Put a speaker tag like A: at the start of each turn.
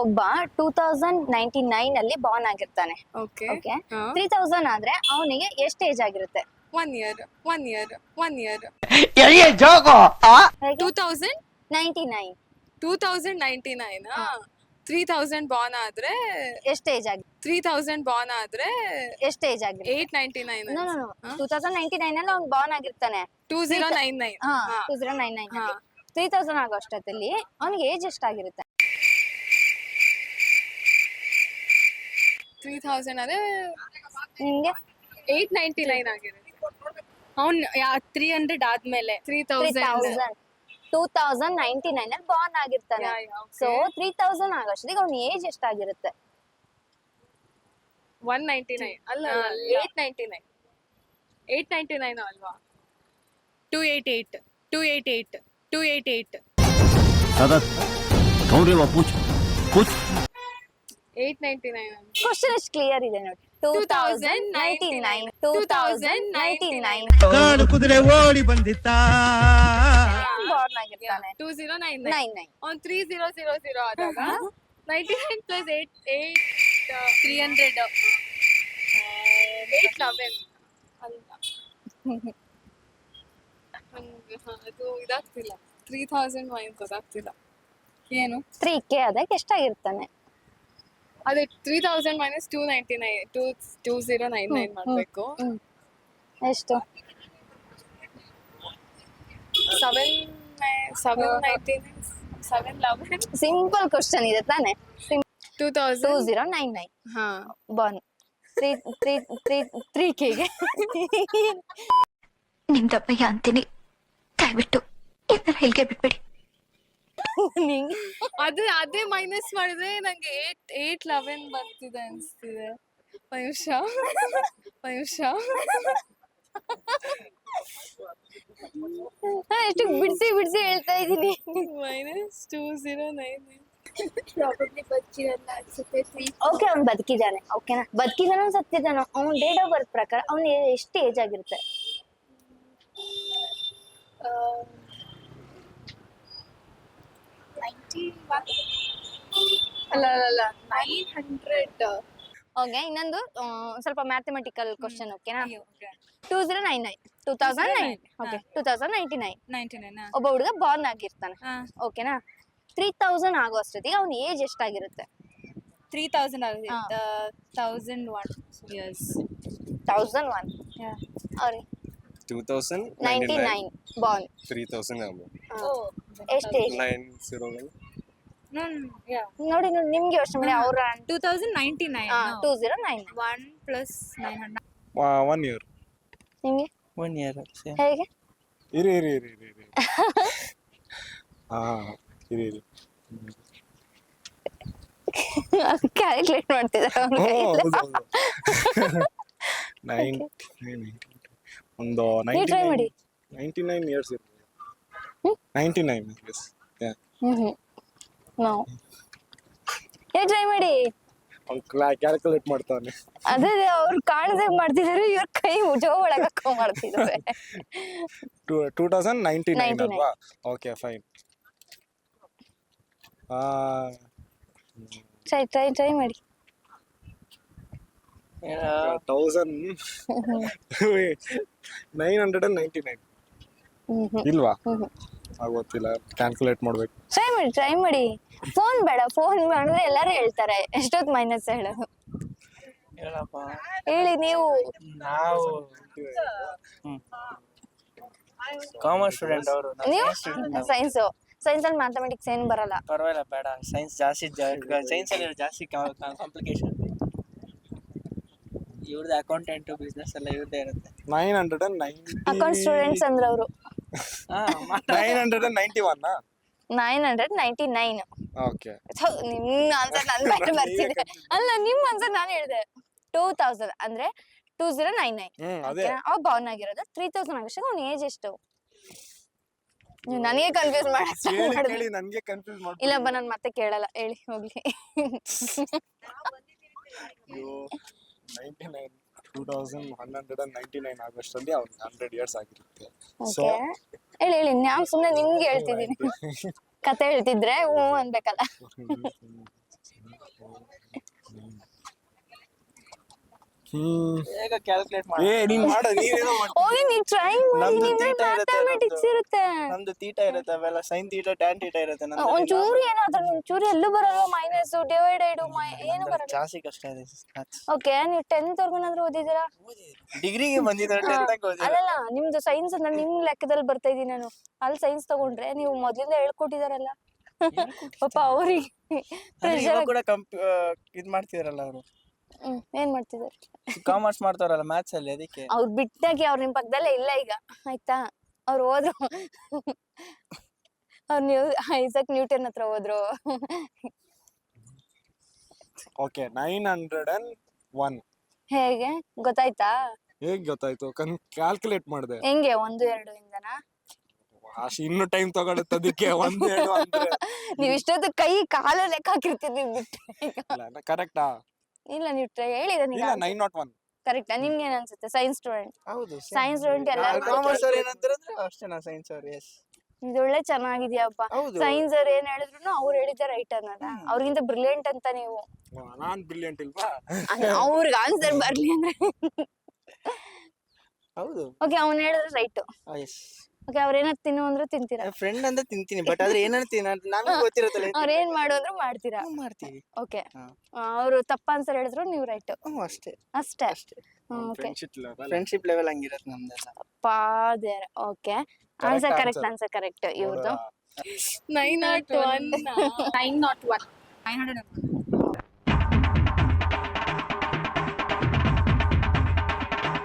A: ಒಬ್ಬ 2099 ಅಲ್ಲಿ ಬಾರ್ನ್ ಆಗಿರ್ತಾನೆ.
B: ಓಕೆ
A: ಓಕೆ 3000 ಆದ್ರೆ ಅವನಿಗೆ ಎಷ್ಟು ಏಜ್ ಆಗಿರುತ್ತೆ?
B: 1 year 1 year
C: ये जोको
A: 99
B: 2099 3000 ಬಾರ್ನ್ ಆದ್ರೆ
A: ಎಷ್ಟು ಏಜ್ ಆಗಿ
B: 3000 ಬಾರ್ನ್ ಆದ್ರೆ
A: ಎಷ್ಟು ಏಜ್ ಆಗಿರುತ್ತೆ?
B: 899
A: ನೋ 2099 ಅಲ್ಲಿ ಅವ್ನು ಬಾರ್ನ್ ಆಗಿರ್ತಾನೆ.
B: 2099
A: ಹಾ 2099 ಅಲ್ಲಿ 3000 ಆಗೋ ಅಷ್ಟೊತ್ತಲ್ಲಿ ಅವನಿಗೆ ಏಜ್ ಎಷ್ಟಾಗಿರುತ್ತೆ?
B: 3000 ಆದ್ರೆ
A: ನಿಮ್ಗೆ
B: 899 ಆಗಿರುತ್ತೆ.
D: ಅವ್ನ್ 300 ಆದ್ಮೇಲೆ
B: 3000
A: 2099 ಅಲ್ಲಿ ಬಾರ್ನ್ ಆಗಿರ್ತಾನೆ.
B: Yeah, yeah, okay.
A: ಸೊ 3000 ಆಗೋಷ್ಟೊತ್ತಿಗೆ ಅವ್ನ ಏಜ್ ಎಷ್ಟಾಗಿರುತ್ತೆ?
B: 199 ಅಲ್ಲ 899 899 ಅಲ್ವಾ?
D: 288
C: दादा कौन रे वो पूछ पूछ
B: 899
A: ಕ್ವಶನ್ ಎಷ್ಟು ಕ್ಲಿಯರ್ ಇದೆ ನೋಡಿ. 2099
C: ಕಾಡು ಕುದುರೆ ಓಡಿ ಬಂದಿತ್ತ
A: ಬಾರ್ನ್ ಆಗಿರ್ತಾನೆ.
B: 2099
A: 99
B: on 3000 ಆದಾಗ 99 plus 8
D: 300
B: 811 ಅಲ್ಲ ಅದು ಇದಾಗ್ತಿಲ್ಲ 3000 ಮೈನ್ ಗೊತ್ತಾಗ್ತಿಲ್ಲ ಏನು
A: 3k ಆದಾಗ ಎಷ್ಟಾಗಿರ್ತಾನೆ?
B: ಅದೇ 3000 minus 299 2099 ಮಾಡ್ಬೇಕು.
A: ಎಷ್ಟು?
B: 711
A: ಸಿಂಪಲ್ ಕ್ವಶನ್ ಇದೆ ತಾನೆ. 2099
B: ಹಾ
A: ಬಾರ್ನ್ 3k ಗೆ
E: ನಿಮ್ದಪ್ಪಯ್ಯ ಅಂತೀನಿ, ದಯವಿಟ್ಟು ಇದನ್ನ ಹೇಳಿಕೆ ಬಿಟ್ಬಿಡಿ.
A: ನಿಂಗೆ
B: ಅದೇ ಮೈನಸ್ ಮಾಡಿದ್ರೆ ನಂಗೆ 811 ಬರ್ತಿದೆ ಅನ್ಸ್ತಿದೆ. ಪಯುಷ
A: ಎಷ್ಟು ಬಿಡಿಸಿ ಹೇಳ್ತಾ ಇದೀನಿ.
B: minus 2099
A: ಓಕೆ ಅವ್ನು ಬದುಕಿದ್ದಾನೆ. ಓಕೆನಾ, ಬದುಕಿದಾನೋ ಸತ್ತಿದಾನೋ ಅವ್ನ ಡೇಟ್ ಆಫ್ ಬರ್ತ್ ಪ್ರಕಾರ ಅವ್ನು ಎಷ್ಟು ಏಜ್ ಆಗಿರುತ್ತೆ?
B: 900
A: ಓಕೆ ಇನ್ನೊಂದು ಸ್ವಲ್ಪ ಮ್ಯಾಥಮೆಟಿಕಲ್ ಕ್ವಶನ್. ಓಕೆನಾ, 2099 ಓಕೆ 2099 ಒಬ್ಬ ಹುಡುಗ ಬಾರ್ನ್ ಆಗಿರ್ತಾನೆ. ಓಕೆನಾ, 3000 ಆಗೋ ಅಷ್ಟೊತ್ತಿಗೆ ಅವ್ನ ಏಜ್ ಎಷ್ಟಾಗಿರುತ್ತೆ?
D: 3000 ಆಗುತ್ತೆ 1001 years
A: 1001 ಅವ್ರಿ
F: 2099
A: ಬಾರ್ನ್
F: 3000 ಆಗುತ್ತೆ.
A: ಎಷ್ಟು ಏಜ್?
F: 901
A: ನೋಡಿ ನಿಮ್ಗೆ ಯೋಚನೆ ಮಾಡಿ. ಅವ್ರ
D: 2099
A: 2099
D: 1 plus 900
F: 1 year
A: ನಿಮ್ಗೆ
C: 1 year
A: ಹೇಗೆ?
F: ಇರಿ ಇರಿ
A: ಕ್ಯಾಲ್ಕುಲೇಟ್ ಮಾಡ್ತಿದ್ದಾರೆ
F: ಒಂದು
A: ಟ್ರೈ ಮಾಡಿ.
F: 99 years ಇರ್ತದೆ. 99 yes yeah
A: ನೋ ಟ್ರೈ ಮಾಡಿ.
F: ಅವ್ನು ಕ್ಯಾಲ್ಕುಲೇಟ್ ಮಾಡ್ತಾನೆ.
A: ಅದೇ ಅವ್ರು ಕಾಣದಾಗ ಮಾಡ್ತಿದಾರೆ, ಇವ್ರ ಕೈ ಜೋ ಒಳಗೆ ಹಾಕೊಂಡ್ ಮಾಡ್ತಿದ್ದಾರೆ.
F: 2099 ಅಲ್ವಾ? Okay fine.
A: ಟ್ರೈ ಮಾಡಿ.
F: 1999 ಇಲ್ವಾ? ಆಗೋತ್ತಿಲ್ಲ, ಕ್ಯಾಲ್ಕುಲೇಟ್ ಮಾಡ್ಬೇಕು.
A: ಟ್ರೈ ಮಾಡಿ. ಫೋನ್ ಬೇಡ, ಫೋನ್ ಮಾಡಿದ್ರೆ ಎಲ್ಲರೂ ಹೇಳ್ತಾರೆ ಎಷ್ಟೊತ್ತು ಮೈನಸ್ ಹೇಳೋದು. ಹೇಳಿ ನೀವು.
C: ನಾವು ಕಾಮರ್ಸ್ ಸ್ಟೂಡೆಂಟ್ ಅವರು.
A: ನೀವು ಸೈನ್ಸ್ ಅಲ್ಲಿ ಮ್ಯಾಥಮೆಟಿಕ್ಸ್ ಏನು ಬರಲ್ಲ.
C: ಪರವಾಗಿಲ್ಲ, ಬೇಡ. ಸೈನ್ಸ್ ಜಾಸ್ತಿ ಸೈನ್ಸ್ ಅಲ್ಲಿ ಜಾಸ್ತಿ ಕಾಂಪ್ಲಿಕೇಶನ್. ಇವ್ರದ್ದು ಅಕೌಂಟೆಂಟ್ ಬಿಸ್ನೆಸ್ ಎಲ್ಲ ಇವ್ರದ್ದೇ ಇರುತ್ತೆ.
F: 990
A: ಅಕೌಂಟ್ ಸ್ಟೂಡೆಂಟ್ಸ್ ಅಂದ್ರೆ ಅವರು
F: 991
A: 999.
F: ಓಕೆ
A: ನಿಮ್ ಆನ್ಸರ್ ನನ್ ಬೇರೆ ಬರ್ತಿದೆ. ಅಲ್ಲ ನಿಮ್ ಆನ್ಸರ್ ನಾನು ಹೇಳಿದೆ. 2000 ಅಂದ್ರೆ 2099.
F: ಅದೇ
A: ಅವ್ ಬಾರ್ನ್ ಆಗಿರೋದು 3000 ಆಗಷ್ಟೇ. ಅವ್ನ ಏಜ್ ಎಷ್ಟು? ನೀವು ನನಗೆ ಕನ್ಫ್ಯೂಸ್
F: ಹೇಳಿ ನನಗೆ ಕನ್ಫ್ಯೂಸ್ ಮಾಡ್ತೀನಿ.
A: ಇಲ್ಲಪ್ಪ ನಾನು ಮತ್ತೆ ಕೇಳಲ್ಲ, ಹೇಳಿ ಹೋಗ್ಲಿ.
F: 2199 ಆಗಸ್ಟಲ್ಲಿ ಅವ್ನಿಗೆ 100 ಇಯರ್ಸ್ ಆಗಿರುತ್ತೆ.
A: ಹೇಳಿ ನಾವು ಸುಮ್ಮನೆ ನಿಮ್ಗೆ ಹೇಳ್ತಿದ್ದೀನಿ. ಕತೆ ಹೇಳ್ತಿದ್ರೆ ಹ್ಞೂ ಅನ್ಬೇಕಲ್ಲ.
C: ಬೇಗ ಕ್ಯಾಲ್ಕುಲೇಟ್ ಮಾಡಿ.
F: ನೀನ್ ಮಾಡ ನೀನೇನೋ
A: ಹೋಗಿ ನೀವ್ ಟ್ರೈ ಮಾಡಿ
C: ನಮ್ದು
A: ನಿಮ್ಗೆ
C: theta ಇರುತ್ತೆ,
A: ಮ್ಯಾಥಮೆಟಿಕ್ಸ್
C: ನಮ್ದು.
A: ಇರುತ್ತೆ
C: ನಮ್ದು ತೀಟ ಇರುತ್ತೆ, ಅವೆಲ್ಲ ಸೈನ್ ತೀಟ ಟ್ಯಾನ್ ತೀಟ ಇರುತ್ತೆ.
A: ಒಂಚೂರು ಏನಾದ್ರು ಒಂಚೂರು ಎಲ್ಲೂ ಬರಲ್ಲ, ಮೈನಸ್ ಡಿವೈಡೆಡ್ ಏನು ಬರಲ್ಲ.
C: ಜಾಸ್ತಿ ಕಷ್ಟ ಇದೆ.
A: ಓಕೆ ನೀವು 10th ವರ್ಗುನಾದ್ರೂ ಓದಿದ್ದೀರಾ?
C: ಡಿಗ್ರಿಗೆ ಬಂದಿದ್ದಾರೆ, 10th
A: ಅಲ್ಲಲ್ಲ ನಿಮ್ದು ಸೈನ್ಸ್ ಅಂದ್ರೆ ನಿಮ್ ಲೆಕ್ಕದಲ್ಲಿ ಬರ್ತಾ ಇದೀನಿ ನಾನು. ಅಲ್ಲಿ ಸೈನ್ಸ್ ತಗೊಂಡ್ರೆ ನೀವು ಮೊದ್ಲಿಂದ ಹೇಳ್ಕೊಟ್ಟಿದಾರಲ್ಲ ಪಾಪ ಅವ್ರಿಗೆ ಪ್ರೆಷರ್.
C: ಕೂಡ ಇದ್ ಮಾಡ್ತಿದಾರಲ್ಲ ಅವರು,
A: ಏನ್ ಮಾಡ್ತಿದಾರೆ?
C: ಕಾಮರ್ಸ್ ಮಾಡ್ತಾರಲ್ಲ ಮ್ಯಾಥ್ಸ್ ಅಲ್ಲಿ, ಅದಕ್ಕೆ.
A: ಅವ್ರು ಬಿಟ್ಟಾಗಿ ಅವ್ರ ನಿಮ್ ಪಕ್ಕದಲ್ಲೇ ಇಲ್ಲ ಈಗ, ಆಯ್ತಾ? ಅವ್ರು ಹೋದ್ರು ಅವ್ರು ಐಸಕ್ ನ್ಯೂಟನ್ ಹತ್ರ ಹೋದ್ರು.
F: ಓಕೆ 901.
A: ಹೇಗೆ ಗೊತ್ತಾಯ್ತಾ?
F: ಹೇಗ್ ಗೊತ್ತಾಯ್ತು? ಕ್ಯಾಲ್ಕುಲೇಟ್ ಮಾಡಿದೆ.
A: ಹೆಂಗೆ 1 2 ಇಂದನಾ?
F: ಇನ್ನು ಟೈಮ್ ತಗೊಳುತ್ತೆ ಅದಕ್ಕೆ. 1 2 ಅಂದ್ರೆ
A: ನೀವ್ ಇಷ್ಟೊತ್ತು ಕೈ ಕಾಲ ಲೆಕ್ಕ ಹಾಕಿರ್ತಿದ್ದೀವಿ ಬಿಟ್ಟು.
F: ಕರೆಕ್ಟಾ?
A: ಇಲ್ಲ ನೀವು ಹೇಳಿದ
F: ಇಲ್ಲ 901.
A: ಕರೆಕ್ಟಾ? ನಿಮ್ಗೆ ಏನ್ ಅನ್ಸುತ್ತೆ? ಸೈನ್ಸ್ ಸ್ಟೂಡೆಂಟ್,
C: ಹೌದು.
A: ಸೈನ್ಸ್ ಸ್ಟೂಡೆಂಟ್ ಎಲ್ಲ
C: ಕಾಮರ್ಸ್ ಅವ್ರು ಏನಂತಾರೆ ಅಷ್ಟೇ, ನಾ ಸೈನ್ಸ್ ಅವ್ರು. ಎಸ್,
A: ಇದು ಒಳ್ಳೆ ಚೆನ್ನಾಗಿದ್ಯಪ್ಪ.
C: ಹೌದು.
A: ಸೈನ್ಸ್ ಅವ್ರು ಏನ್ ಹೇಳಿದ್ರು ಅವ್ರು ಹೇಳಿದ್ದೆ ರೈಟ್ ಅನ್ನಲ್ಲ. ಅವ್ರಿಗಿಂತ ಬ್ರಿಲಿಯಂಟ್ ಅಂತ ನೀವು.
F: ನಾನ್ ಬ್ರಿಲಿಯಂಟ್ ಇಲ್ವಾ?
A: ಅವ್ರಿಗೆ ಆನ್ಸರ್ ಬರ್ಲಿ ಅಂದ್ರೆ.
C: ಹೌದು.
A: ಓಕೆ ಅವ್ನು ಹೇಳಿದ್ರೆ ರೈಟ್.
C: ಎಸ್.
A: ಓಕೆ ಅವ್ರೇನಾದ್ರು ತಿನ್ನು ಅಂದ್ರೆ ತಿಂತೀರಾ?
C: ಫ್ರೆಂಡ್ ಅಂತ ತಿಂತೀನಿ, ಬಟ್ ಆದ್ರೆ ಏನಂತೀನಿ ನಮ್ಗೆ ಗೊತ್ತಿರುತ್ತಲ್ಲ,
A: ಅವ್ರ ಏನ್ ಮಾಡು ಅಂದ್ರು ಮಾಡ್ತೀರಾ?
C: ಮಾಡ್ತೀವಿ.
A: ಓಕೆ
C: ಹಾ.
A: ಅವ್ರು ತಪ್ಪ ಆನ್ಸರ್ ಹೇಳಿದ್ರು ನೀವು ರೈಟ್
C: ಅಷ್ಟೇ
A: ಅಷ್ಟೇ.
C: ಅಷ್ಟೇ.
A: ಓಕೆ
C: ಫ್ರೆಂಡ್ಶಿಪ್ ಲೆವೆಲ್ ಹಂಗಿರತ್ತೆ ನಮ್ದೆಲ್ಲ.
A: ಪಾದೇರ್. Okay answer correct, answer correct. ಇವ್ರದ್ದು
B: 901. 901.
D: 900.